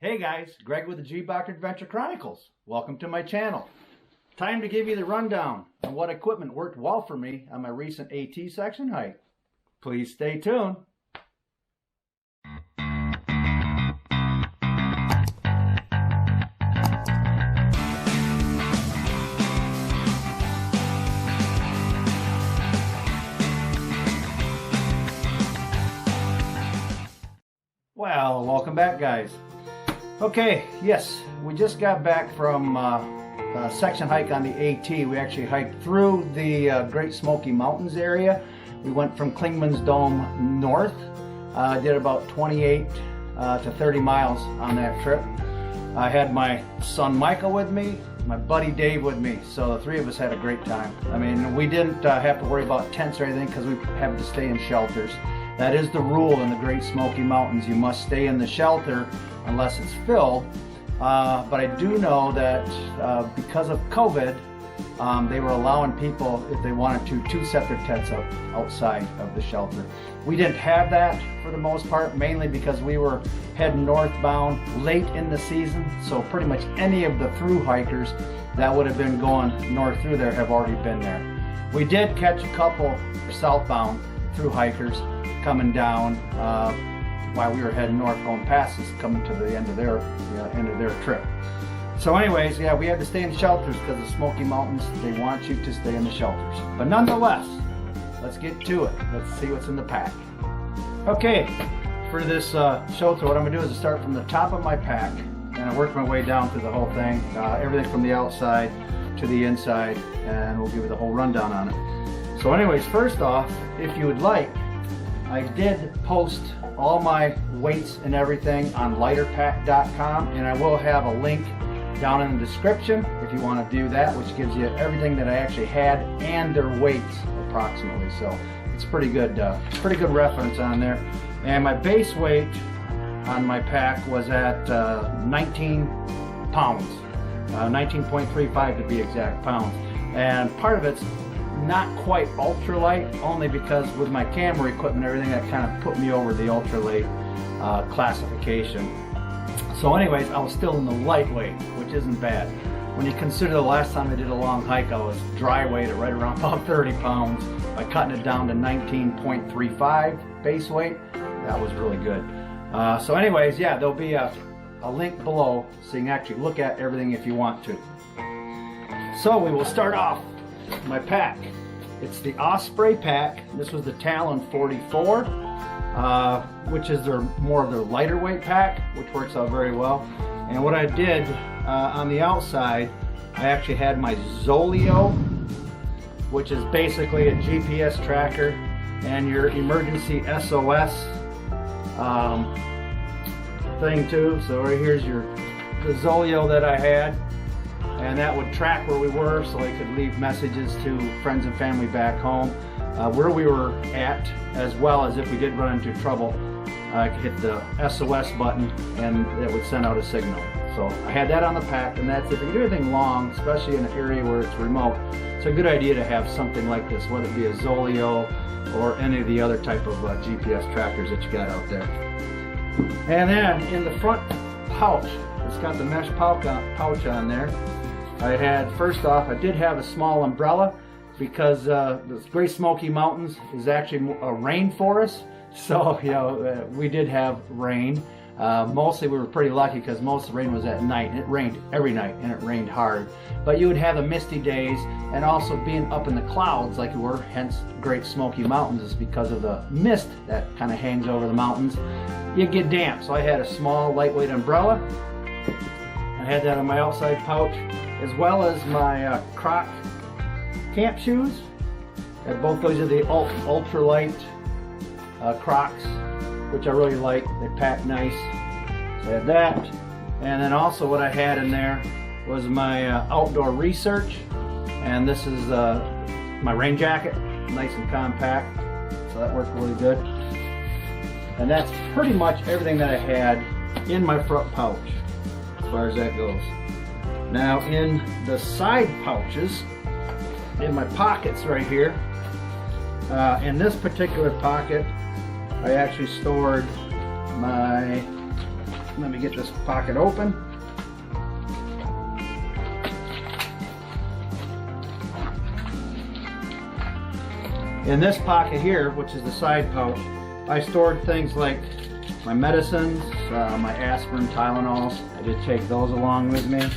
Hey guys, Greg with the G-Box Adventure Chronicles. Welcome to my channel. Time to give you the rundown on what equipment worked well for me on my recent AT section hike. Please stay tuned. Well, welcome back guys. Okay, yes, we just got back from a section hike on the AT. We actually hiked through the Great Smoky Mountains area. We went from Clingman's Dome north. Did about 28 to 30 miles on that trip. I had my son Michael with me, my buddy Dave with me, so the three of us had a great time. I mean, we didn't have to worry about tents or anything because we had to stay in shelters. That is the rule in the Great Smoky Mountains. You must stay in the shelter unless it's filled. But I do know that because of COVID, they were allowing people, if they wanted to set their tents up outside of the shelter. We didn't have that for the most part, mainly because we were heading northbound late in the season. So pretty much any of the through hikers that would have been going north through there have already been there. We did catch a couple southbound through hikers coming down while we were heading north, going past us, coming to the end of their trip. So anyways, yeah, we had to stay in shelters because the Smoky Mountains, they want you to stay in the shelters. But nonetheless, let's get to it. Let's see what's in the pack. Okay, for this shelter, what I'm going to do is start from the top of my pack and I work my way down through the whole thing, everything from the outside to the inside, and we'll give you the whole rundown on it. So anyways, first off, if you would like, I did post all my weights and everything on lighterpack.com, and I will have a link down in the description if you want to do that, which gives you everything that I actually had and their weights approximately. So it's pretty good reference on there. And my base weight on my pack was at 19 pounds, 19.35 to be exact pounds. And part of it's not quite ultralight, only because with my camera equipment and everything, that kind of put me over the ultralight classification. So anyways, I was still in the lightweight, which isn't bad. When you consider the last time I did a long hike, I was dry weight at right around about 30 pounds. By cutting it down to 19.35 base weight, that was really good. So anyways, yeah, there'll be a link below so you can actually look at everything if you want to. So we will start off my pack. It's the Osprey pack. This was the Talon 44, which is more of their lighter weight pack, which works out very well. And what I did on the outside, I actually had my Zoleo, which is basically a GPS tracker and your emergency SOS thing too. So right here's the Zoleo that I had. And that would track where we were, so I could leave messages to friends and family back home where we were at, as well as if we did run into trouble, I could hit the SOS button and it would send out a signal. So I had that on the pack, and that's if you do anything long, especially in an area where it's remote, it's a good idea to have something like this, whether it be a Zoleo or any of the other type of GPS trackers that you got out there. And then in the front pouch, it's got the mesh pouch on there. I had, first off, I did have a small umbrella because the Great Smoky Mountains is actually a rainforest. So, you know, we did have rain. Mostly we were pretty lucky because most of the rain was at night. It rained every night and it rained hard. But you would have the misty days, and also being up in the clouds like we were, hence Great Smoky Mountains, is because of the mist that kind of hangs over the mountains. You get damp. So I had a small lightweight umbrella. I had that on my outside pouch, as well as my Croc camp shoes. And both those are the ultralight Crocs, which I really like. They pack nice. So I had that. And then also what I had in there was my outdoor research. And this is my rain jacket, nice and compact. So that worked really good. And that's pretty much everything that I had in my front pouch, as far as that goes. Now in the side pouches, in my pockets right here, in this particular pocket, I actually stored my Let me get this pocket open. In this pocket here, which is the side pouch, I stored things like my medicines, my aspirin, Tylenols. I did take those along with me,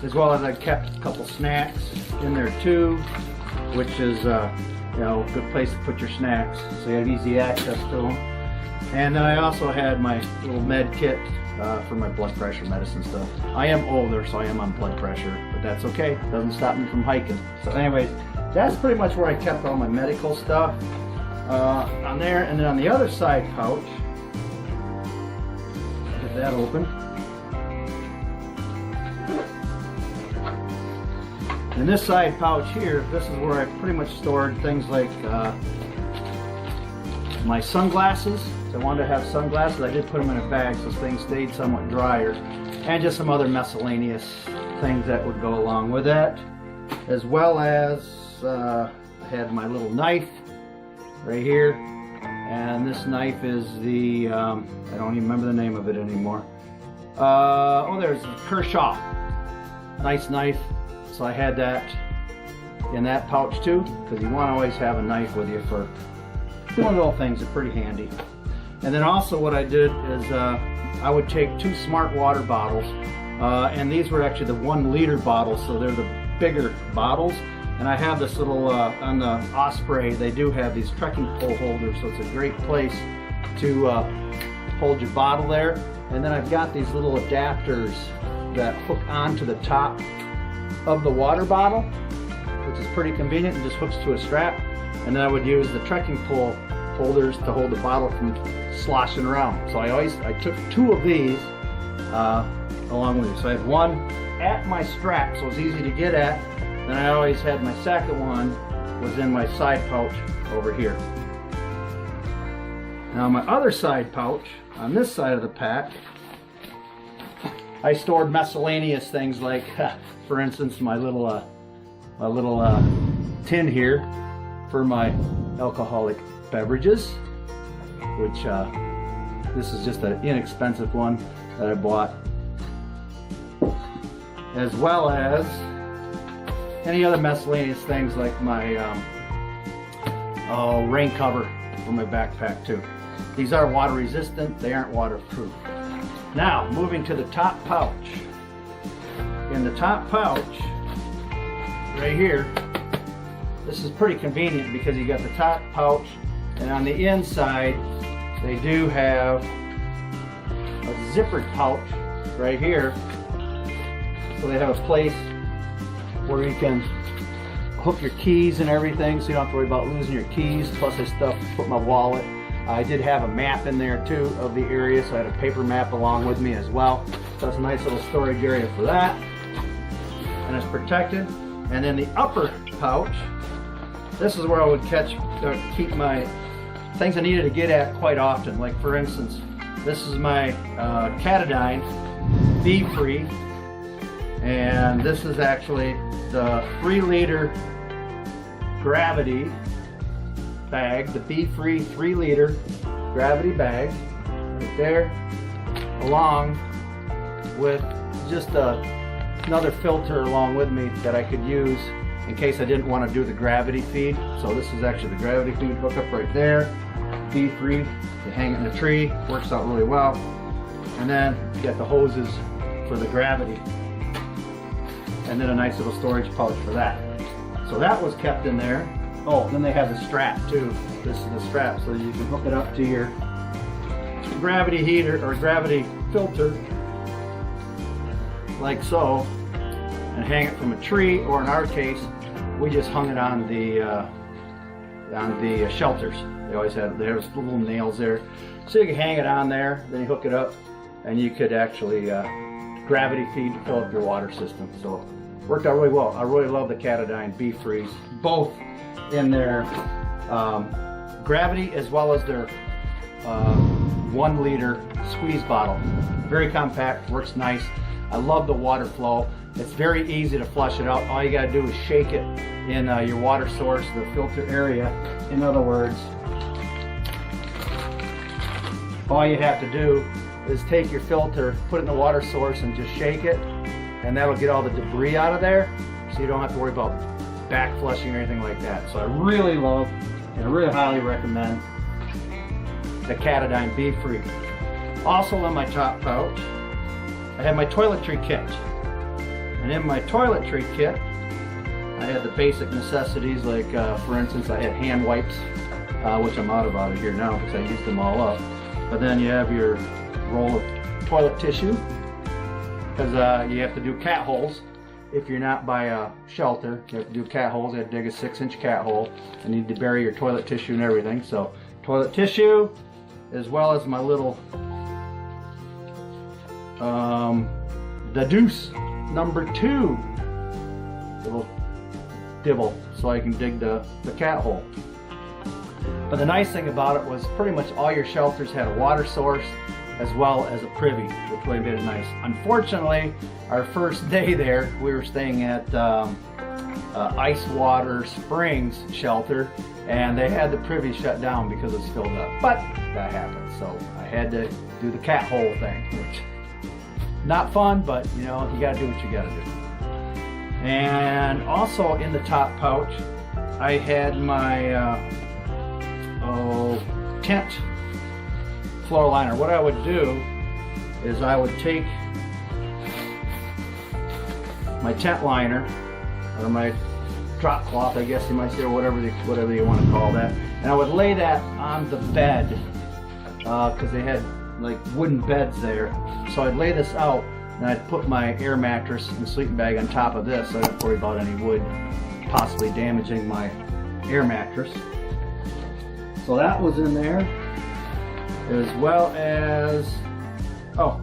as well as I kept a couple snacks in there too, which is you know, a good place to put your snacks so you have easy access to them. And then I also had my little med kit for my blood pressure medicine stuff. I am older, so I am on blood pressure, but that's okay. It doesn't stop me from hiking. So anyways, that's pretty much where I kept all my medical stuff on there. And then on the other side pouch, get that open. In this side pouch here, this is where I pretty much stored things like my sunglasses. So I wanted to have sunglasses. I did put them in a bag so things stayed somewhat drier. And just some other miscellaneous things that would go along with that. As well as I had my little knife right here. And this knife is the, I don't even remember the name of it anymore. Oh, there's Kershaw. Nice knife. So I had that in that pouch too, because you want to always have a knife with you for doing little things. They're pretty handy. And then also what I did is I would take 2 smart water bottles, and these were actually the 1 liter bottles, so they're the bigger bottles. And I have this little, on the Osprey, they do have these trekking pole holders, so it's a great place to hold your bottle there. And then I've got these little adapters that hook onto the top of the water bottle, which is pretty convenient and just hooks to a strap. And then I would use the trekking pole holders to hold the bottle from sloshing around. So I took 2 of these along with it. So I had one at my strap, so it was easy to get at. Then I always had my second one was in my side pouch over here. Now my other side pouch on this side of the pack, I stored miscellaneous things like, for instance, my little tin here for my alcoholic beverages, which this is just an inexpensive one that I bought, as well as any other miscellaneous things like my rain cover for my backpack too. These are water resistant, they aren't waterproof. Now moving to the top pouch. In the top pouch right here, this is pretty convenient because you got the top pouch, and on the inside they do have a zippered pouch right here, so they have a place where you can hook your keys and everything, so you don't have to worry about losing your keys. Plus I put my wallet. I did have a map in there too of the area, so I had a paper map along with me as well. So that's a nice little storage area for that, and it's protected. And then the upper pouch, this is where I would keep my things I needed to get at quite often. Like for instance, this is my Catadine Be Free, and this is actually the 3 liter gravity bag, the Be Free 3 liter gravity bag right there, along with just another filter along with me that I could use in case I didn't want to do the gravity feed. So this is actually the gravity feed hookup right there. Be Free, you hang it in a tree, works out really well. And then you got the hoses for the gravity, and then a nice little storage pouch for that. So that was kept in there. Oh, then they have the strap too. This is the strap, so you can hook it up to your gravity heater or gravity filter, like so, and hang it from a tree, or in our case, we just hung it on the shelters. They always have, there's little nails there, so you can hang it on there. Then you hook it up, and you could actually gravity feed to fill up your water system. So worked out really well. I really love the Catadine Be Frees, both in their gravity as well as their 1 liter squeeze bottle. Very compact, works nice. I love the water flow. It's very easy to flush it out. All you gotta do is shake it in your water source, the filter area. In other words, all you have to do is take your filter, put it in the water source and just shake it, and that'll get all the debris out of there, so you don't have to worry about back flushing or anything like that. So I really love and I really highly recommend the Katadyn Be Free. Also in my top pouch, I have my toiletry kit. And in my toiletry kit, I had the basic necessities like, for instance, I had hand wipes, which I'm out of here now because I used them all up. But then you have your roll of toilet tissue, because you have to do cat holes. If you're not by a shelter, you have to do cat holes. You have to dig a 6-inch cat hole and need to bury your toilet tissue and everything. So toilet tissue, as well as my little the deuce number 2 little dibble, so I can dig the cat hole. But the nice thing about it was pretty much all your shelters had a water source as well as a privy, which really made it nice. Unfortunately, our first day there, we were staying at Ice Water Springs shelter, and they had the privy shut down because it's filled up. But that happened, so I had to do the cat hole thing, which not fun, but you know, you gotta do what you gotta do. And also in the top pouch, I had my tent floor liner. What I would do is I would take my tent liner, or my drop cloth, I guess you might say, or whatever you want to call that, and I would lay that on the bed, because they had like wooden beds there. So I'd lay this out, and I'd put my air mattress and sleeping bag on top of this, so I didn't worry about any wood possibly damaging my air mattress. So that was in there, as well as, oh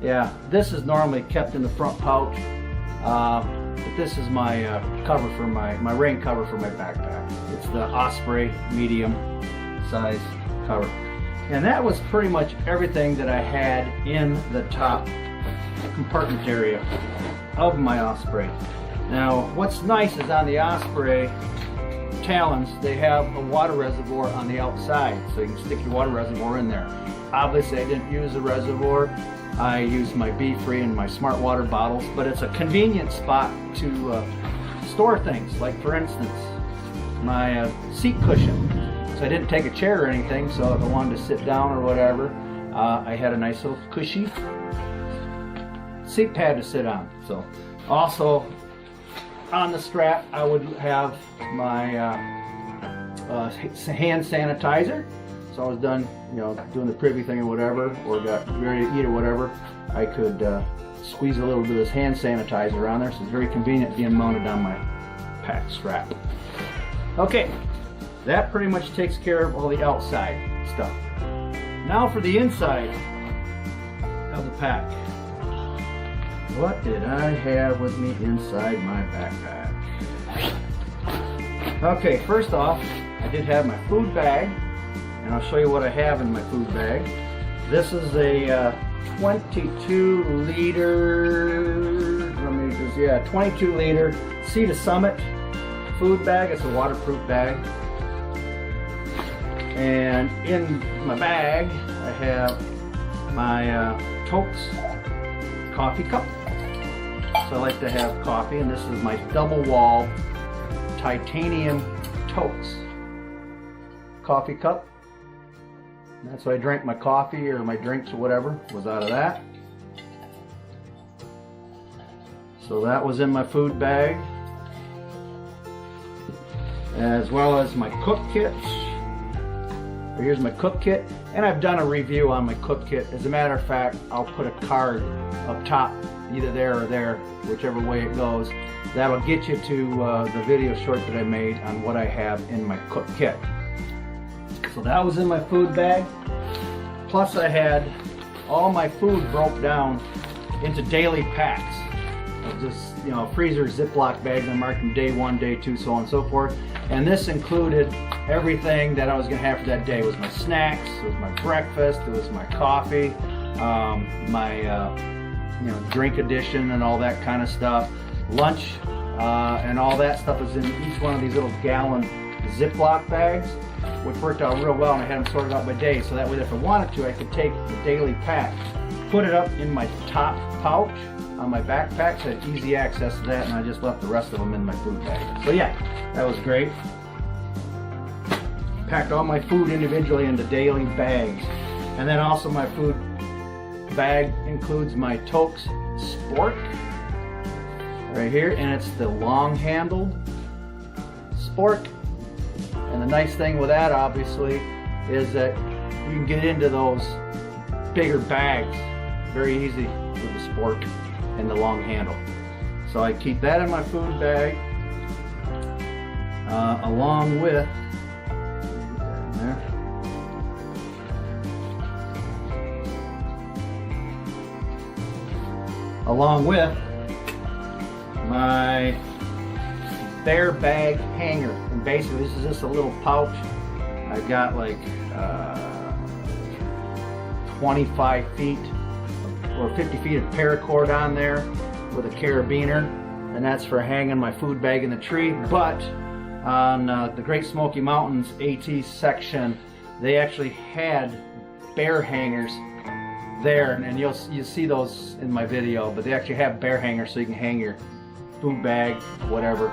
yeah, this is normally kept in the front pouch, but this is my cover for my rain cover for my backpack. It's the Osprey medium size cover. And that was pretty much everything that I had in the top compartment area of my Osprey. Now, what's nice is on the Osprey Talons, they have a water reservoir on the outside, so you can stick your water reservoir in there. Obviously, I didn't use the reservoir. I used my Be Free and my Smart Water bottles, but it's a convenient spot to store things, like for instance, my seat cushion. So I didn't take a chair or anything, so if I wanted to sit down or whatever, I had a nice little cushy seat pad to sit on. So also on the strap, I would have my hand sanitizer. So I was done, you know, doing the privy thing or whatever, or got ready to eat or whatever, I could squeeze a little bit of this hand sanitizer on there. So it's very convenient being mounted on my pack strap. Okay, that pretty much takes care of all the outside stuff. Now for the inside of the pack. What did I have with me inside my backpack? Okay, first off, I did have my food bag, and I'll show you what I have in my food bag. This is a 22 liter, 22 liter Sea to Summit food bag. It's a waterproof bag. And in my bag, I have my Cots coffee cup. So I like to have coffee, and this is my double wall titanium Cots coffee cup. And that's why I drank my coffee or my drinks or whatever was out of that. So that was in my food bag, as well as my cook kit. Here's my cook kit, and I've done a review on my cook kit. As a matter of fact, I'll put a card up top, either there or there, whichever way it goes. That'll get you to the video short that I made on what I have in my cook kit. So that was in my food bag. Plus I had all my food broke down into daily packs. Just, you know, freezer Ziploc bags. I marked them day 1, day 2, so on and so forth. And this included everything that I was going to have for that day. It was my snacks, it was my breakfast, it was my coffee, my drink addition and all that kind of stuff. Lunch and all that stuff was in each one of these little gallon Ziploc bags, which worked out real well, and I had them sorted out by day, so that way if I wanted to, I could take the daily pack put it up in my top pouch on my backpack, so I had easy access to that, and I just left the rest of them in my food bag. So yeah, that was great. Packed all my food individually into daily bags. And then also my food bag includes my Toaks Spork right here, and it's the long-handled Spork. And the nice thing with that, obviously, is that you can get into those bigger bags very easy with the Spork and the long handle. So I keep that in my food bag, along with my bear bag hanger. And basically this is just a little pouch. I've got like 25 feet or 50 feet of paracord on there with a carabiner, and that's for hanging my food bag in the tree. But on the Great Smoky Mountains AT section, they actually had bear hangers there, and you'll see those in my video, but they actually have bear hangers so you can hang your food bag, whatever,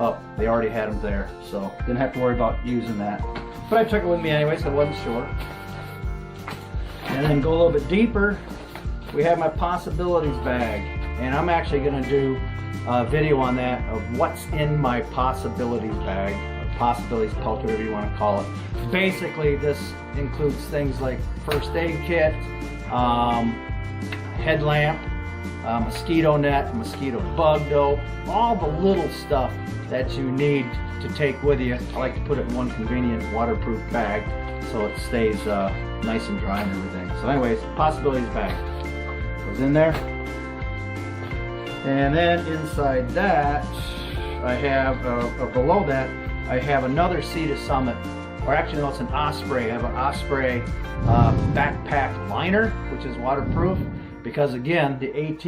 up. They already had them there, so didn't have to worry about using that. But I took it with me anyway, so I wasn't sure. And then go a little bit deeper, we have my possibilities bag, and I'm actually going to do a video on that, of what's in my possibilities bag, or possibilities pouch, whatever you want to call it. Basically, this includes things like first aid kit, headlamp, mosquito net, mosquito bug dope, all the little stuff that you need to take with you. I like to put it in one convenient waterproof bag so it stays nice and dry and everything. So anyways, possibilities bag goes in there. And then inside that, I have, below that, I have another Sea to Summit, or actually no, it's an Osprey. I have an Osprey backpack liner, which is waterproof, because again, the AT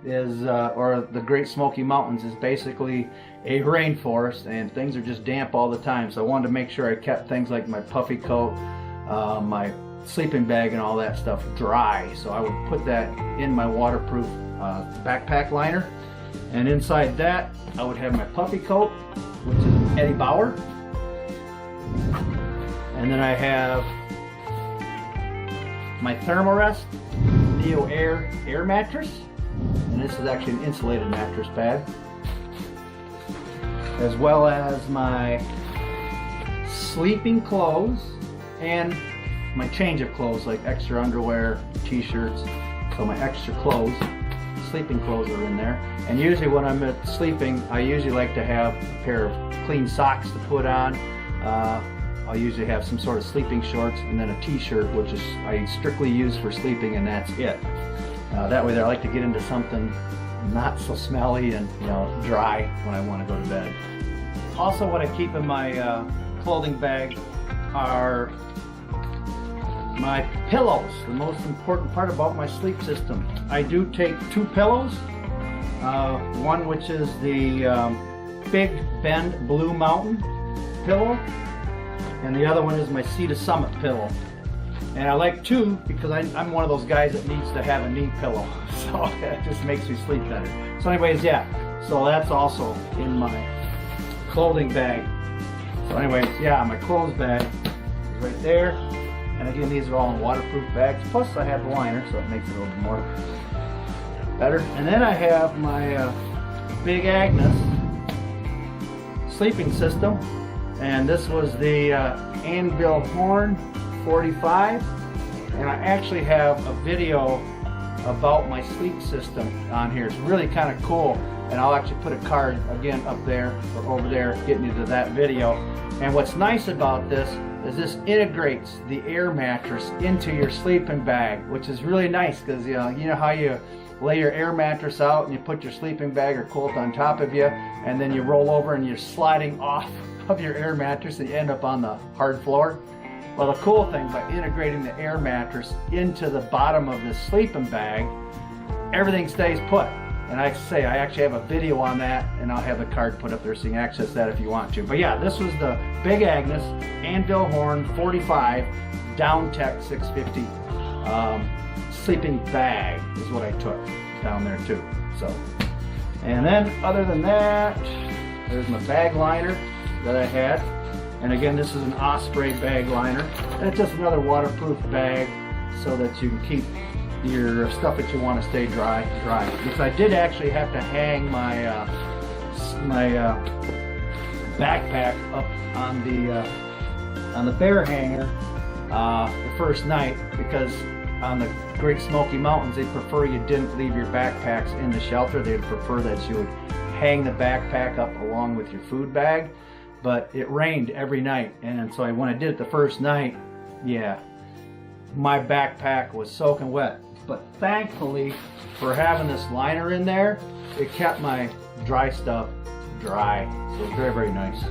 is, or the Great Smoky Mountains is basically a rainforest, and things are just damp all the time. So I wanted to make sure I kept things like my puffy coat, my sleeping bag and all that stuff dry. So I would put that in my waterproof backpack liner, and inside that I would have my puffy coat, which is Eddie Bauer, and then I have my Thermarest Neo Air mattress, and this is actually an insulated mattress pad, as well as my sleeping clothes and my change of clothes, like extra underwear, t-shirts. So my extra clothes, sleeping clothes are in there. And usually when I'm sleeping, I usually like to have a pair of clean socks to put on. I'll usually have some sort of sleeping shorts, and then a t-shirt, which is I strictly use for sleeping, and that's it. That way I like to get into something not so smelly and dry when I want to go to bed. Also, what I keep in my clothing bag are my pillows, the most important part about my sleep system. I do take 2 pillows, one which is the Big Bend Blue Mountain pillow, and the other one is my Sea to Summit pillow. And I like 2 because I'm one of those guys that needs to have a knee pillow, so it just makes me sleep better. So anyways, yeah, so that's also in my clothing bag. So anyways, yeah, my clothes bag is right there. And again, these are all in waterproof bags. Plus I have the liner, so it makes it a little bit more better. And then I have my Big Agnes sleeping system. And this was the Anvil Horn 45. And I actually have a video about my sleep system on here. It's really kind of cool. And I'll actually put a card again up there or over there getting you to that video. And what's nice about this is this integrates the air mattress into your sleeping bag, which is really nice because you know how you lay your air mattress out and you put your sleeping bag or quilt on top of you, and then you roll over and you're sliding off of your air mattress and you end up on the hard floor. Well, the cool thing, by integrating the air mattress into the bottom of the sleeping bag, everything stays put. And I say, I actually have a video on that, and I'll have the card put up there so you can access that if you want to. But yeah, this was the Big Agnes Anvil Horn 45 Downtech 650 sleeping bag is what I took down there too. So, and then other than that, there's my bag liner that I had. And again, this is an Osprey bag liner. And it's just another waterproof bag so that you can keep your stuff that you want to stay dry. Because I did actually have to hang my backpack up on the bear hanger the first night, because on the Great Smoky Mountains they prefer you didn't leave your backpacks in the shelter. They'd prefer that you would hang the backpack up along with your food bag. But it rained every night, and so when I did it the first night, yeah, my backpack was soaking wet. But thankfully, for having this liner in there, it kept my dry stuff dry. So it's very, very nice.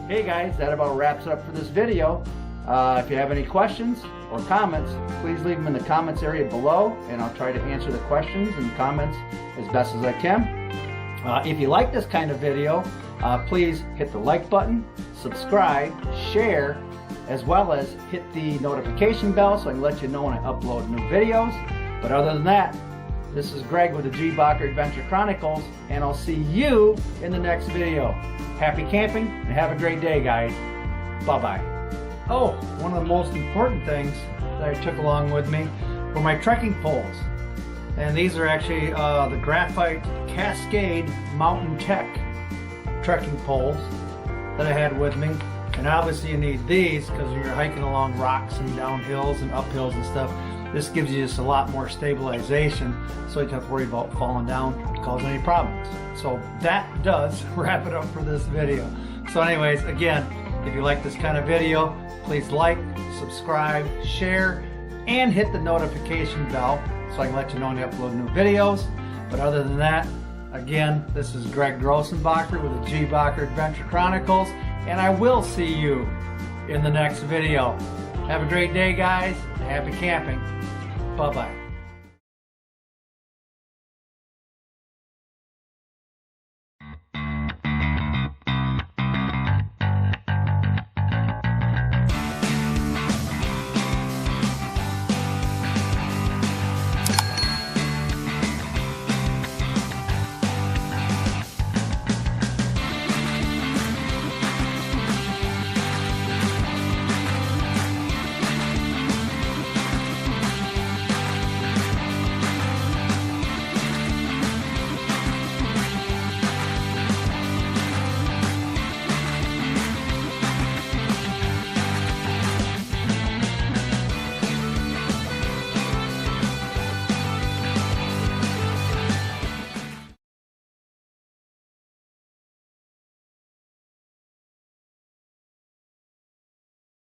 Hey guys, that about wraps it up for this video. If you have any questions or comments, please leave them in the comments area below, and I'll try to answer the questions and comments as best as I can. If you like this kind of video, please hit the like button, subscribe, share, as well as hit the notification bell so I can let you know when I upload new videos. But other than that, this is Greg with the G. Bacher Adventure Chronicles, and I'll see you in the next video. Happy camping and have a great day, guys. Bye-bye. Oh, one of the most important things that I took along with me were my trekking poles. And these are actually the Graphite Cascade Mountain Tech trekking poles that I had with me. And obviously you need these because you're hiking along rocks and downhills and uphills and stuff. This gives you just a lot more stabilization, so you don't have to worry about falling down and causing any problems. So that does wrap it up for this video. So anyways, again, if you like this kind of video, please like, subscribe, share, and hit the notification bell so I can let you know when I upload new videos. But other than that, again, this is Greg Grossenbacher with the G. Bacher Adventure Chronicles, and I will see you in the next video. Have a great day, guys. Happy camping. Bye-bye.